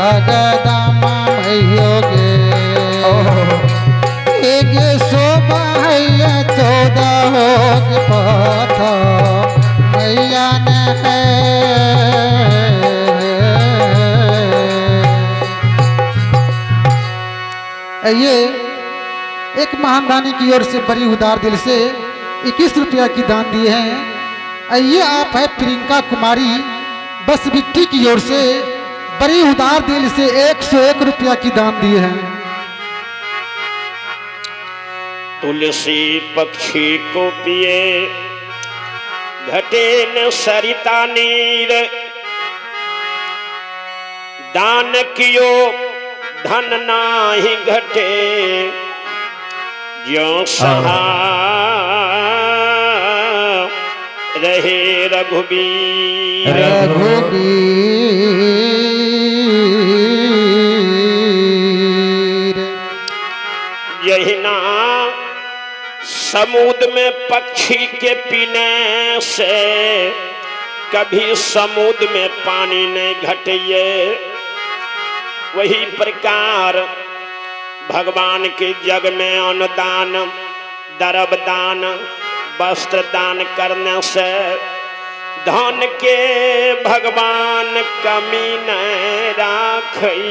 जगदमा मैयोगे एक शोभा है 14 के पथ मैया ने है। ये एक महानदानी की ओर से बड़ी उदार दिल से 21 रुपया की दान दिए हैं। ये आप है प्रियंका कुमारी बस बिट्टी की ओर से बड़ी उदार दिल से 101 रुपया की दान दिए हैं। तुलसी पक्षी को पिए घटे न सरिता नीर, दान कियो धन नाही घटे, ज्यों सहा रहे रघुबीर। यही ना समुद्र में पक्षी के पीने से कभी समुद्र में पानी नहीं घटिए, वही प्रकार भगवान के जग में अनुदान दरब दान वस्त्र दान करने से धन के भगवान कमी नहीं राखई।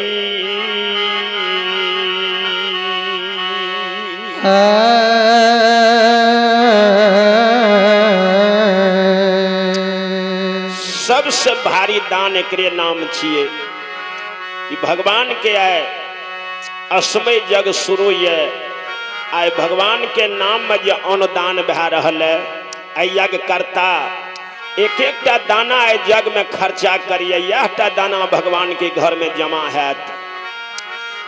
सबसे भारी दान एकरे नाम छिए कि भगवान के आए असमय जग शुरू ये आए भगवान के नाम में जो अनुदान भै रहल है। यज्ञ करता एक एकटा दाना है जग में खर्चा करिए, यहटा दाना भगवान के घर में जमा है।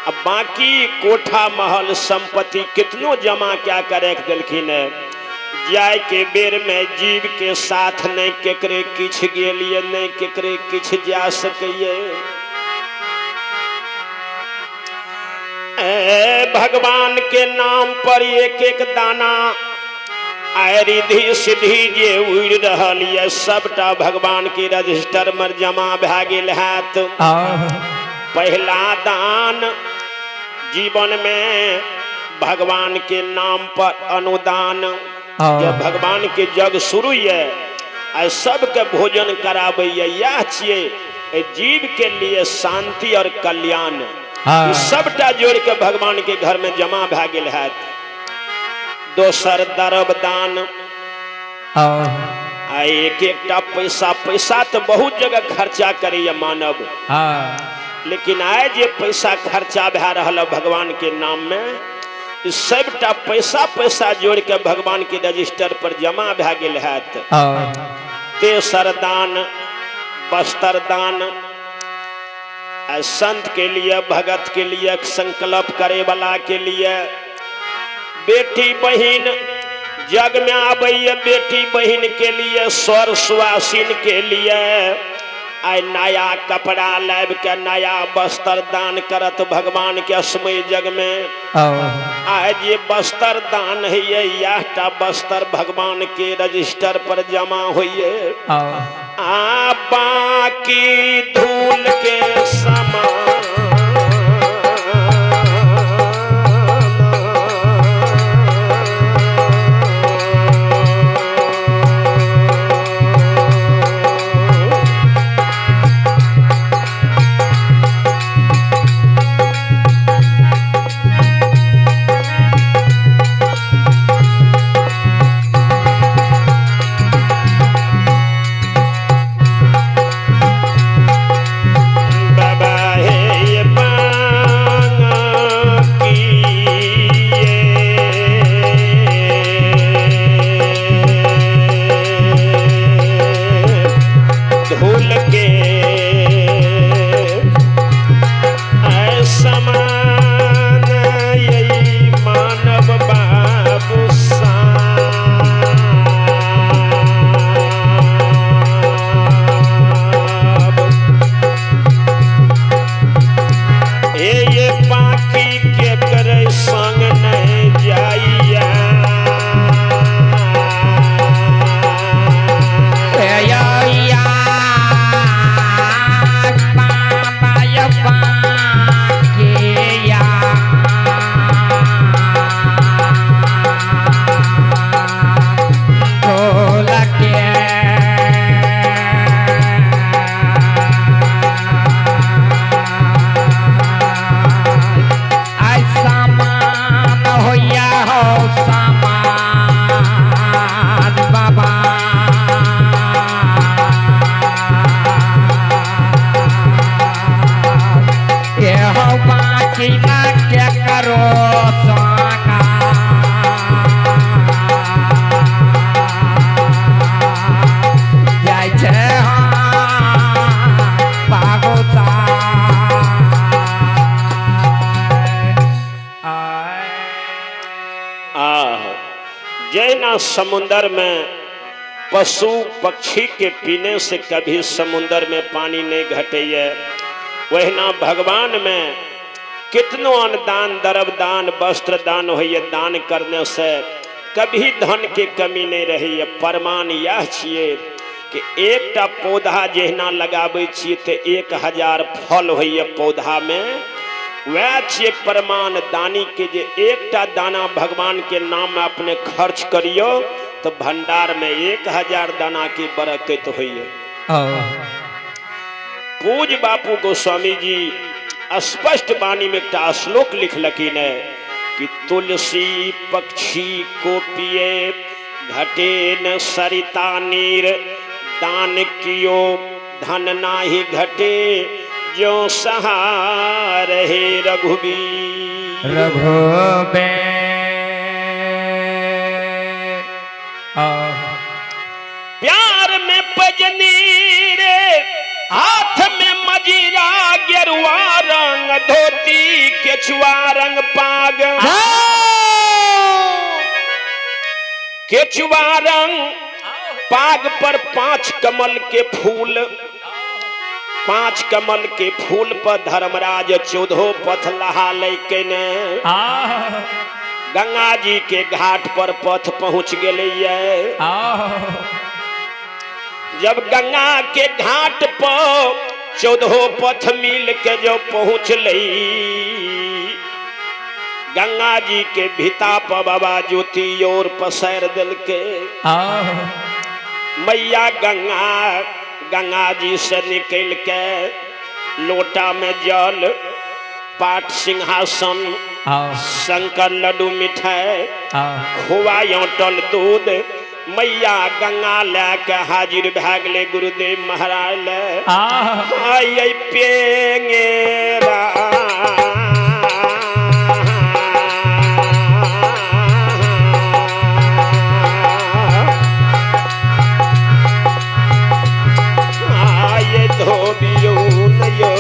अब बाकी कोठा महल संपत्ति कितनो जमा क्या करे देलखिन है, जाय के बेर में जीव के साथ नहीं केकरे किछ गेलिए नहीं केकरे किछ जा सकिए। भगवान के नाम पर एक एक दाना आय रिधि सिद्धि जे उड़ रहल ये सबटा भगवान के रजिस्टर में जमा भै गेल हैत। पहला दान जीवन में भगवान के नाम पर अनुदान, जब भगवान के जग शुरू है सबके भोजन कराबे यह चाहिए जीव के लिए शांति और कल्याण। सबटा जोड़ के भगवान के घर में जमा भै गेल है। दोसर दरब दान एक एकटा पैसा, पैसा तो बहुत जगह खर्चा करे मानव, लेकिन आए जे पैसा खर्चा भै रहल भगवान के नाम में सबटा पैसा पैसा जोड़ के भगवान के रजिस्टर पर जमा भै गेल है। तेसर दान वस्त्र दान, संत के लिए भगत के लिए संकल्प करे वाला के लिए, बेटी बहन जग में आबे बेटी बहन के लिए, स्वर सुहासिन के लिए आय नया कपड़ा लाब के नया वस्त्र दान करत भगवान के असमय जग में। आज ये वस्त्र दान है यहटा वस्त्र भगवान के रजिस्टर पर जमा हुई। आ बाकी धूल के समान जहिना समुंदर में पशु पक्षी के पीने से कभी समुंदर में पानी नहीं घटे, वहिना भगवान में कितनो अनुदान द्रव्य दान वस्त्र दान हो, दान करने से कभी धन के कमी नहीं रही। प्रमाण यह छिए कि एकटा पौधा जहिना लगाबै छिए तो 1000 फल होइए पौधा में, वह छिए प्रमाण दानी के जे एकटा दाना भगवान के नाम में अपने खर्च करियो तो भंडार में 1000 दाना की बरकत होइए। पूज बापू गोस्वामी जी स्पष्ट वाणी में एक श्लोक लिखलकिन है कि तुलसी पक्षी को पिए घटे न सरिता नीर, दान कियो धन नाही घटे जो सहार हे रघुबीर। प्यार में पजनीर, हाथ में मजीरा, गेरुआ रंग धोती, केचुआ रंग पाग, केचुआ रंग पाग पर 5 कमल के फूल, 5 कमल के फूल पर धर्मराज 14 पथ लहा लेकिन गंगा जी के घाट पर पथ पहुंच गए। जब गंगा के घाट पर 14 पथ मिल के जो पहुंच लई, गंगा जी के भिता पर बाबा ज्योति और पसैर दिल के मैया गंगा जी से निकल के लोटा में जल, पाट सिंहासन, शंकर लड्डू मिठाई, खोआ यौटल दूध, मैया गंगा लेके हाजिर भै गए गुरुदेव महाराज ले पेंगेरा। धोबियो नयो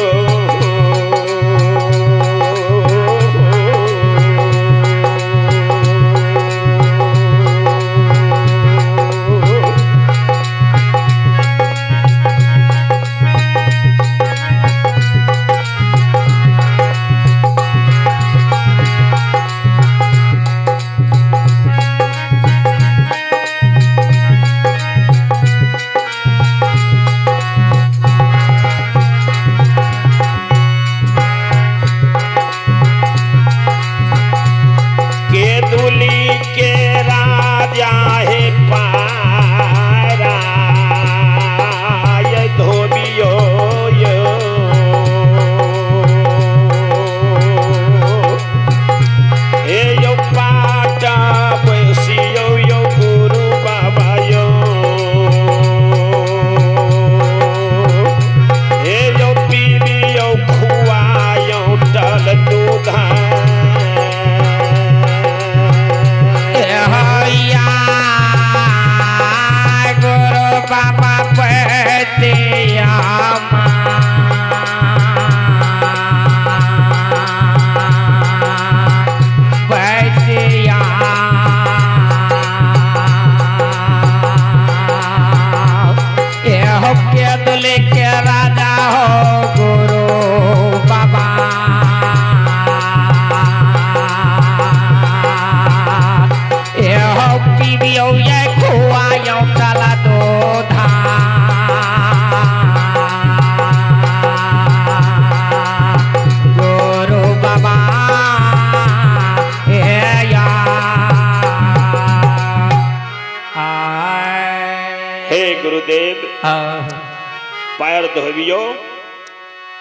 पैर धोबियो,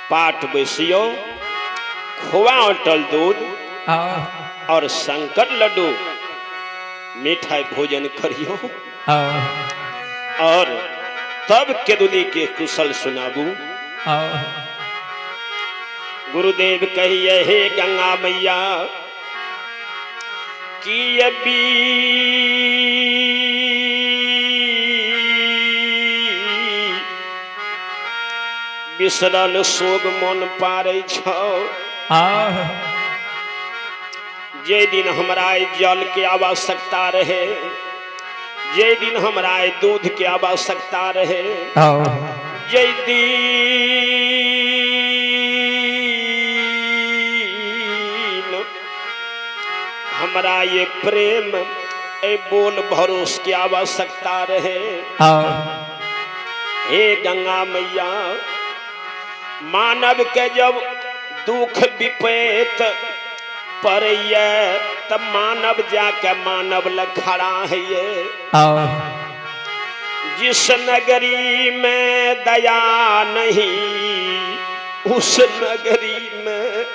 पाठ बैसियो, खोआ अटल दूध और शंकर लड्डू मिठाई भोजन करियो और तब केदुली के कुशल सुनाबू। गुरुदेव कहिए हे गंगा मैया की बिसरल सोग मन पारे छौ, जे दिन हमरा जल के आवश्यकता रहे जे दिन हमरा दूध के आवश्यकता रहे, जे दिन हमरा ये प्रेम ए बोल भरोस की आवश्यकता रहे, हे गंगा मैया मानव के जब दुख विपैत पड़े तब मानव जाके मानव लखड़ा है ये। जिस नगरी में दया नहीं उस नगरी में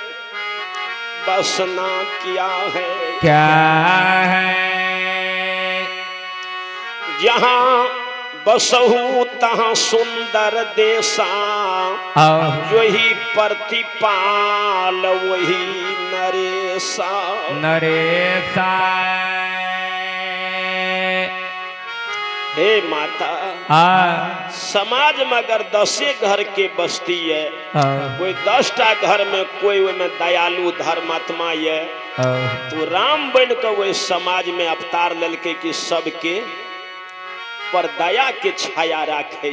बसना क्या है, क्या है। जहाँ बसहु तहाँ सुंदर देशा, वही प्रतिपाल वही नरेशा। नरेशा हे माता, समाज में अगर 10 घर के बस्ती है, कोई 10टा घर में कोई में दयालु धर्मात्मा है, तो राम बन के वही समाज में अवतार ललके कि सबके पर दया के छाया राखे।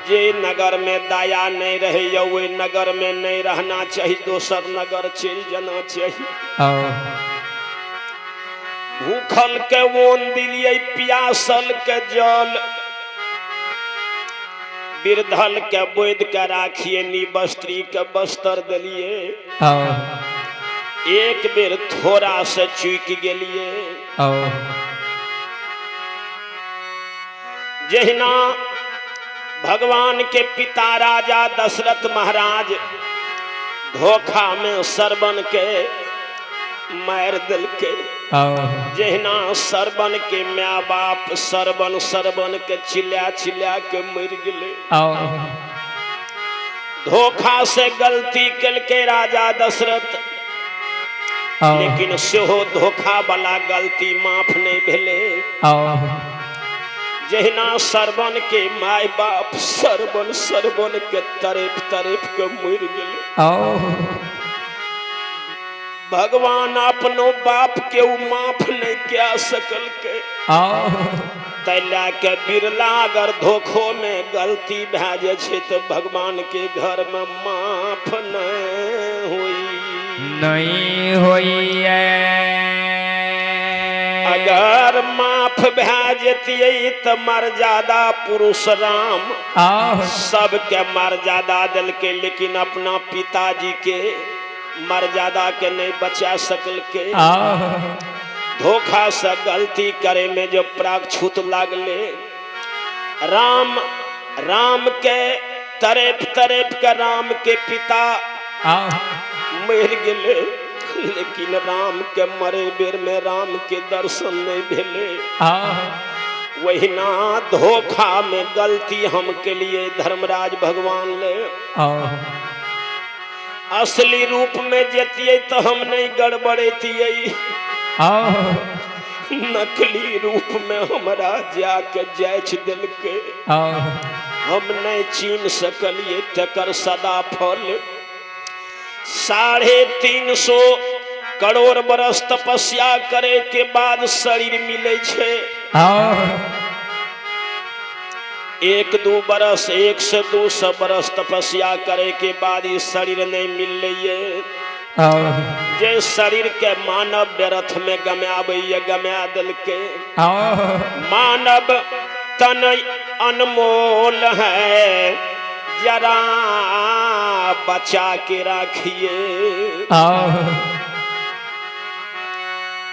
जे नगर में दया नहीं रहे या वही नगर में नहीं रहना चाहिए, दोसर नगर चल जाना चाहिए। भूखल के ओन दिलिए प्यासल के जल, बिरधल के बोध के राखिए निबस्त्री के बस्तर दिलिए। एक बेर थोड़ा से चूक गेलिए। जहिना भगवान के पिता राजा दशरथ महाराज धोखा में सरवन के मार दिल के, जहिना सरवन के माँ बाप सरवन सरवन के चिल्ला चिल्ला के मर गए। धोखा से गलती कल के राजा दशरथ, लेकिन सेहो धोखा वाला गलती माफ नहीं भेले। जहिना सरवन के माय बाप सरवन सरवन के तरफ तरफ के मर गए। भगवान अपनो बाप के माफ नहीं क्या सकल के, तैला के बिरला अगर धोखो में गलती भे छे तो भगवान के घर में माफ नहीं होई। अगर माफ भे जतिये तो मर्यादा पुरुष राम सबके मर्यादा दिल के, लेकिन अपना पिताजी के मर्यादा के नहीं बचा सकल के। धोखा से गलती करे में जो प्रागछूत लागले, राम के तरफ तरफ के राम के पिता मर गए, लेकिन राम के मरे बेर में राम के दर्शन नहीं भेले। वही ना धोखा में गलती हम के लिए धर्मराज भगवान ले। असली रूप में जतिये तो हम नहीं गड़बड़ेतिये, नकली रूप में हमारा जाके जाच दिल के हम नहीं चीन सकलिए। तकर सदा फल 350 करोड़ बरस तपस्या करे के बाद शरीर मिले छे। 1-2 बरस 100-200 बरस तपस्या करे के बाद ये शरीर नहीं मिल रही। जे शरीर के मानव व्यर्थ में गम्या दिल के। मानव तन अनमोल है, जरा बचा के रखिए।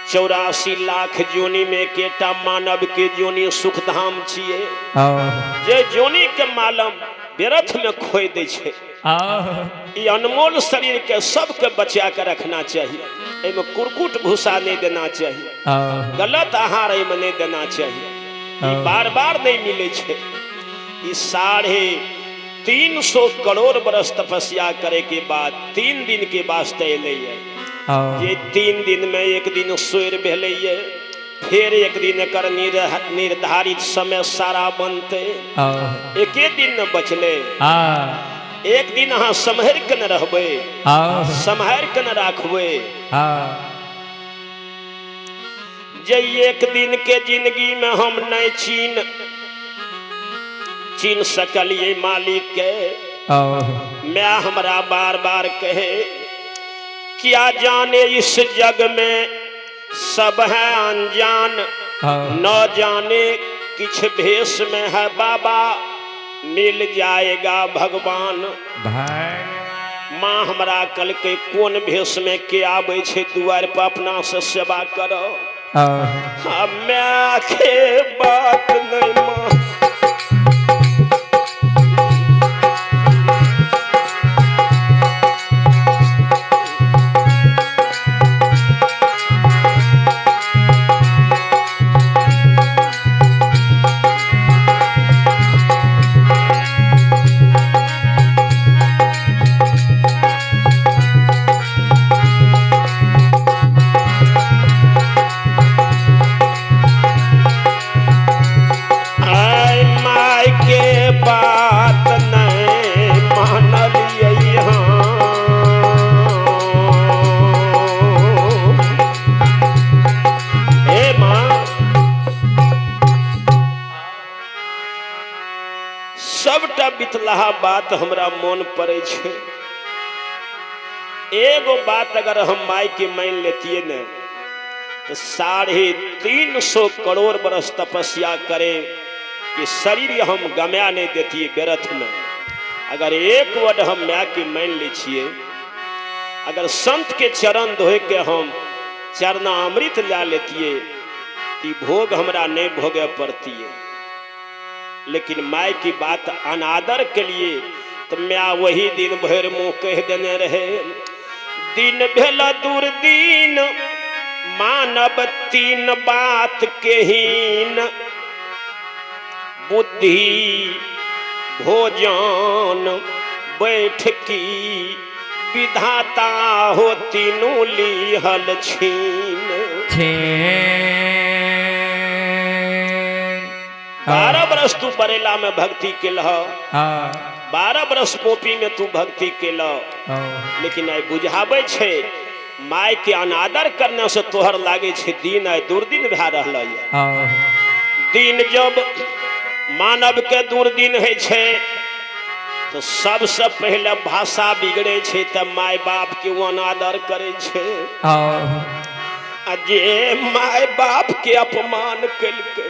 84 लाख जोनी में केटा मानव के जोनी सुखधाम छिए। जे जोनी के मालम व्यर्थ में खोई दे छे। ये अनमोल शरीर के सबके बचा के रखना चाहिए। एमे कुरकुट भूसा नहीं देना चाहिए, गलत आहार एमे नहीं देना चाहिए। ये बार बार नहीं मिले छे। 350 करोड़ बरस तपस्या करे के बाद 3 दिन के वास्ते अले। ये 3 दिन में एक दिन सोर भेले, फिर एक दिन कर निर्धारित समय सारा बनते। एक दिन न बचले। एक दिन अहाँ सम्हार के न रहबे, सम्हार के न राखबे। जे एक दिन के जिंदगी में हम नहीं चीन सकलिए मालिक के। मैं हमरा बार बार कहे क्या जाने इस जग में सब है अनजान, न जाने किछ भेष में है बाबा मिल जाएगा भगवान। माँ हमरा कल के कौन भेष में के आबे छे दुआर पर अपना से सेवा करो। मैं के बात नहीं माँ बितलाहा बात हमरा मन पड़े छे। एगो बात अगर हम माई के मान लेतिए न तो 350 करोड़ बरस तपस्या करे कि शरीर हम गमा नहीं देती व्यर्थ में। अगर एक वर्ड हम माँ के मान ले छिए, अगर संत के चरण धोए के हम चरणामृत ला लेतिए तो भोग हमरा नहीं भोगे पड़ती है। लेकिन माई की बात अनादर के लिए तो मैं वही दिन भर मुँह कह देने रहे। दिन भेला दुर्दीन मानव 3 बात के हीन, बुद्धि भोजन बैठकी विधाता हो तीनों लिहल छीन। 12 बरस तू बरेला में भक्ति के लह, 12 बरस पोपी में तू भक्ति के लह, लेकिन आई बुझावे छे माय के अनादर करने से तोहर लागे छे दिन आई दुर्दिन भा रहल है। दिन जब मानव के दुर्दिन है छे तो सबसे पहले भाषा बिगड़े छे तब माय बाप के वो अनादर करे छे। जे माय बाप के अपमान कलके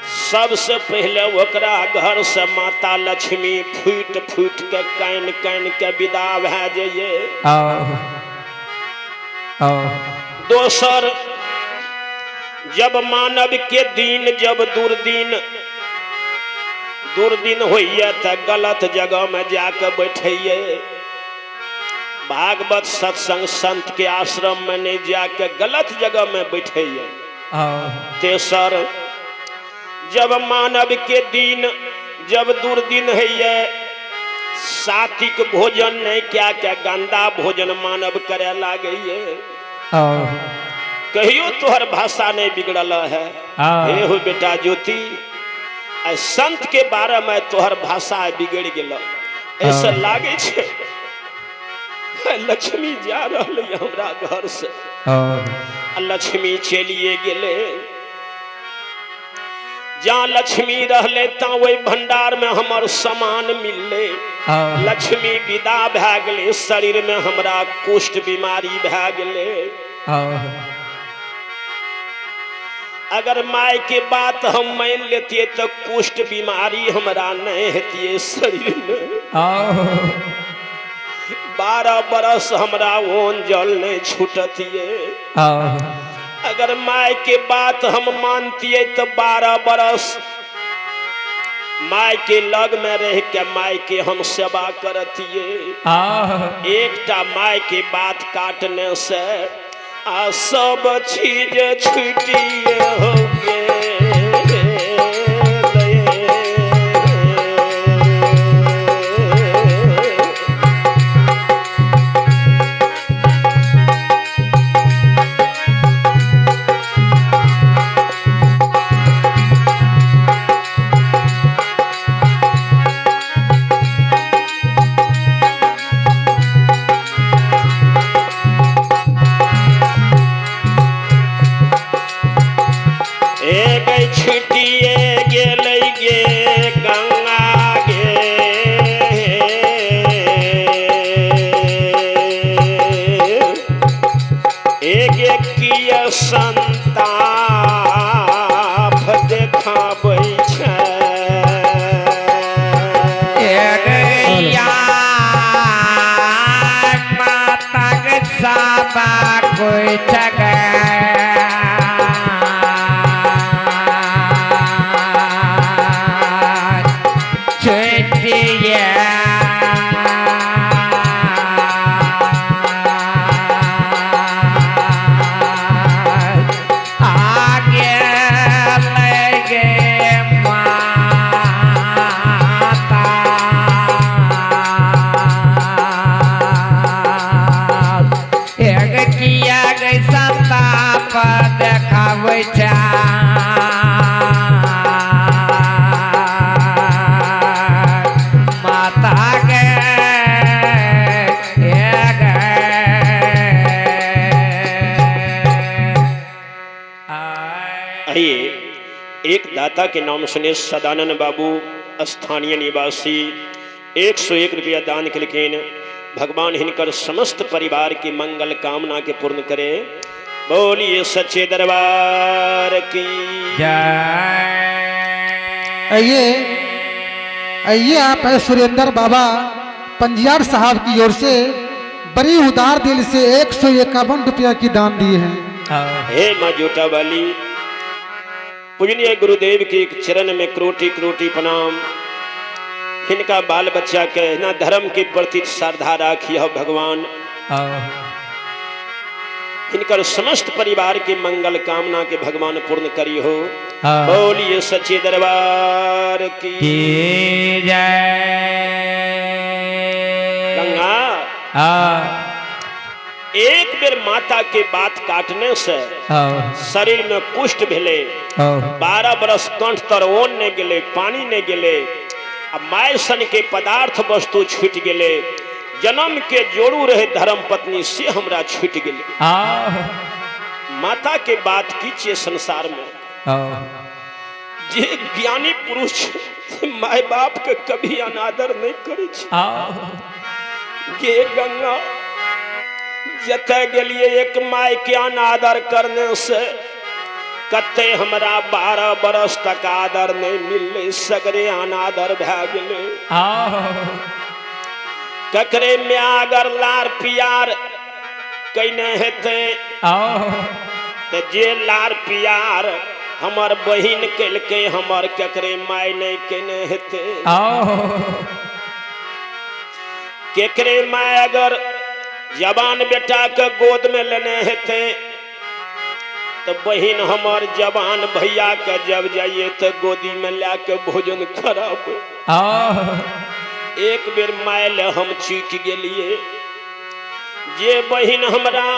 सबसे पहले ओकरा घर से माता लक्ष्मी फूट फूट के कान कान के विदा भे जाइए। दोसर जब मानव के दिन जब दुर्दिन होइए तो गलत जगह में जाकर बैठिए। भागवत सत्संग संत के आश्रम में नहीं जाके गलत जगह में बैठिए। तेसर जब मानव के दिन जब दुर्दिन है सात्विक भोजन नहीं क्या क्या गंदा भोजन मानव करे लागे। कहियो तोहर भाषा नहीं बिगड़ल है। हे हो बेटा ज्योति संत के बारे में तोहर भाषा बिगड़ गल ऐसा लागे छे। लक्ष्मी जा रही हमरा घर से, लक्ष्मी चलिए गेले। जहाँ लक्ष्मी रहले ता वही भंडार में हमर सामान मिलले। लक्ष्मी विदा भे गेले, शरीर में हमरा कुष्ठ बीमारी भे गेले। अगर माय के बात हम मान लेते तो कुष्ठ बीमारी हमरा नहीं हेतिए शरीर में। 12 बरस हमरा ओन जल नहीं छूटतिए। अगर माय के बात हम मानतिए तो 12 बरस माय के लग में रह के माय के हम सेवा करतिए। एकटा माय के बात काटने से सब चीज छूटिए हो गए। माता कोई देखाबै छै माता गे आइए एक दाता के नाम सुने सदानंद बाबू स्थानीय निवासी 101 रुपया दान के लेकिन भगवान हिनकर समस्त परिवार की मंगल कामना के पूर्ण करे। बोलिए सच्चे दरबार की आइए आइए आप है सुरेंद्र बाबा पंजियार साहब की ओर से बड़ी उदार दिल से 151 रुपया की दान दिए हैं। हे माँ जोटा वाली पूजनीय गुरुदेव के चरण में करोटी करोटी प्रणाम। इनका बाल बच्चा के ना धर्म के प्रति श्रद्धा राखी हो भगवान। इनकर समस्त परिवार के मंगल कामना के भगवान पूर्ण करी हो। बोलिए सच्चे दरबार की जय। गंगा एक बेर माता के बात काटने से शरीर में कुष्ठ भेले 12 बरस कंठ तर ओन ने गेले पानी ने गेले अब माय सन के पदार्थ वस्तु छूट गेले जन्म के जोड़ू रहे धर्म पत्नी से हमरा छूट गेले। माता के बात कीजिए संसार में जे ज्ञानी पुरुष माय बाप के कभी अनादर नहीं करे ये गंगा जते गेलिए एक माय के अनादर करने से कते हमरा 12 बरस तक आदर नहीं मिले सगरे अनादर भै गेले। ककरे में अगर लार पियार कने हेते ते जे लार पियार हमर बहिन केलके हमर ककरे माय नहीं केने हेते। केकरे माय अगर जवान बेटा के गोद में लेने हेते तो बहिन हमार जवान भैया के जब जाइए तो गोदी में लाके भोजन खराब एक बेर मायल हम चूक गेलिए जे बहिन हमरा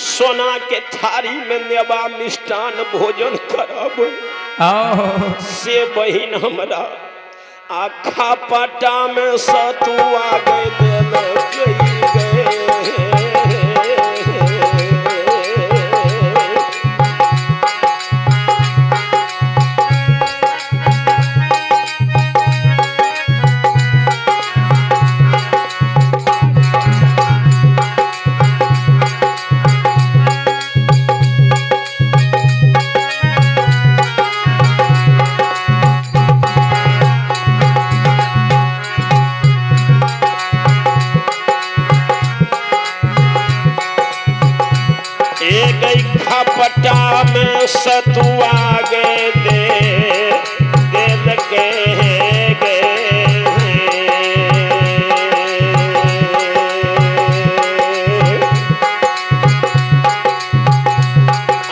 सोना के थारी में नेबा मिष्टान भोजन खराब से बहिन हमरा आखा पाटा में सतुआ गए देल पटा में सतुआ गए देल के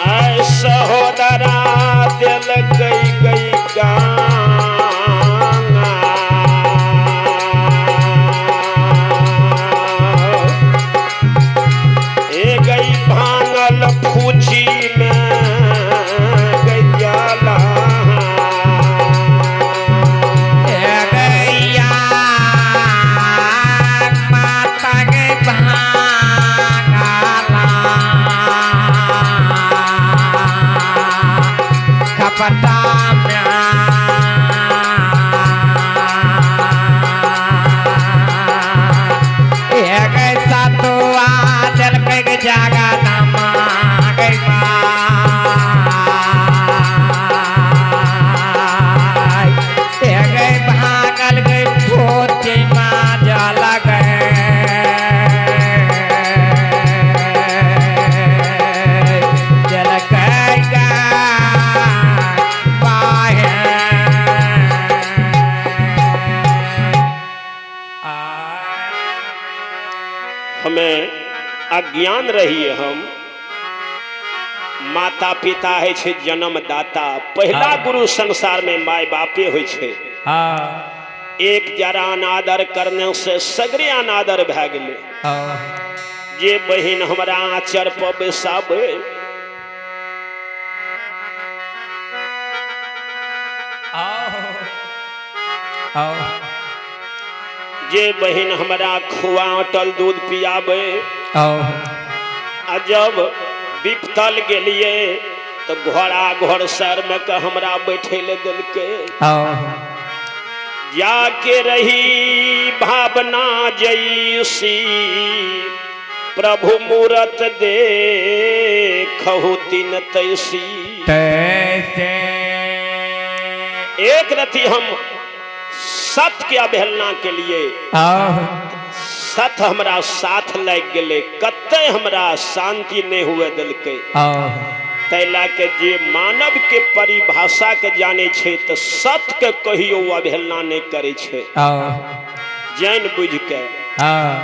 आय सहोदरा दिल गई गई भांगल फूची हमें अज्ञान रही हम माता पिता है छे जन्मदाता पहला गुरु संसार में माय बापे हो छे एक जरा अनादर करने से सगरे अनादर भै गेले जे बहिन हमरा आचर पर बैसाबे जे बहिन हमरा खुआ अटल दूध पियाबे आ जब विपतल गेलिए तो घोड़ा घोड़ सर में के हमरा बैठे ले दिलके जाके रही भावना जैसी प्रभु मूरत देखहु तीन तैसी एक रति हम सत के अवहेलना के लिए सत हमरा साथ लग गेले कते हमरा शांति नहीं हुए दिल के तैला के जे मानव के परिभाषा के जाने छे तो सत के कहियो अवहेलना नहीं करे छे जान बुझ के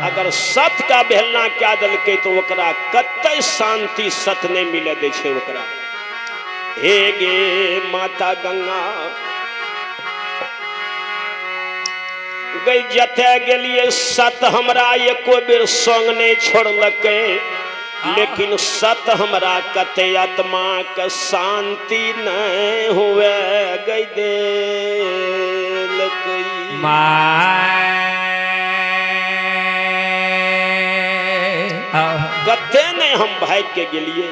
अगर सत का अवहेलना क्या दिल के तो ओकरा कते शांति सत नहीं मिले दे छे ओकरा हे गे माता गंगा गई जते गेलिए सत हमरा एको बेर संग नहीं छोड़लके लेकिन सत हमरा कते आत्मा के शांति नहीं हुए गई देलकै कते नहीं हम भाग के गेलिए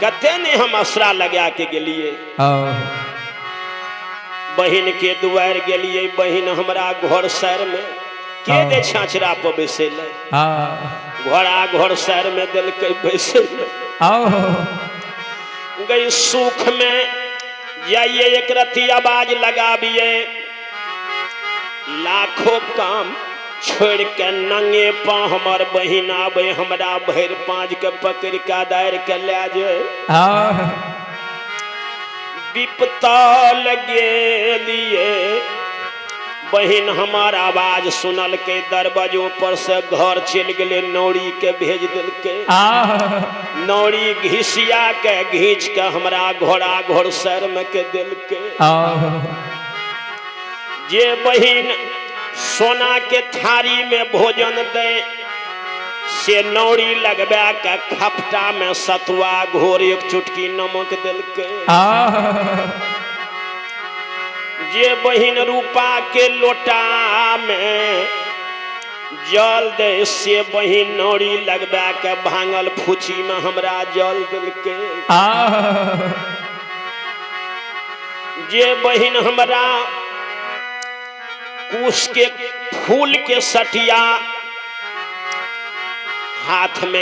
कते नहीं हम असरा लगा के गेलिए बहिन के दुआर गेलिए बहिन हमरा घर सर में के दे छाछरा पर बैसे घोड़ा घर सर में दिल के बैसे गई सुख में जाइए एक रति आवाज लगाबिए लाखों काम छोड़ के नंगे पाँव हमार बहिन आबे हमरा भर पाँच के पकड़ के दायर के ले जाए विपताल गेलिए बहिन हमार आवाज सुनल के दरवाजों पर से घर चल गए नौरी के भेज दिल के नौरी घिसिया के घींच के हमरा घोड़ा घोड़ सर में के दिल के जे बहिन सोना के थारी में भोजन दे से नौरी लगबा के खपटा में सतुआ घोर एक चुटकी नमक दिल के जे बहिन रूपा के लोटा में जल दे से बहिन नौरी लगबा के भांगल फुची में हमरा जल दिल के जे बहिन हमरा कुश के फूल के सटिया हाथ में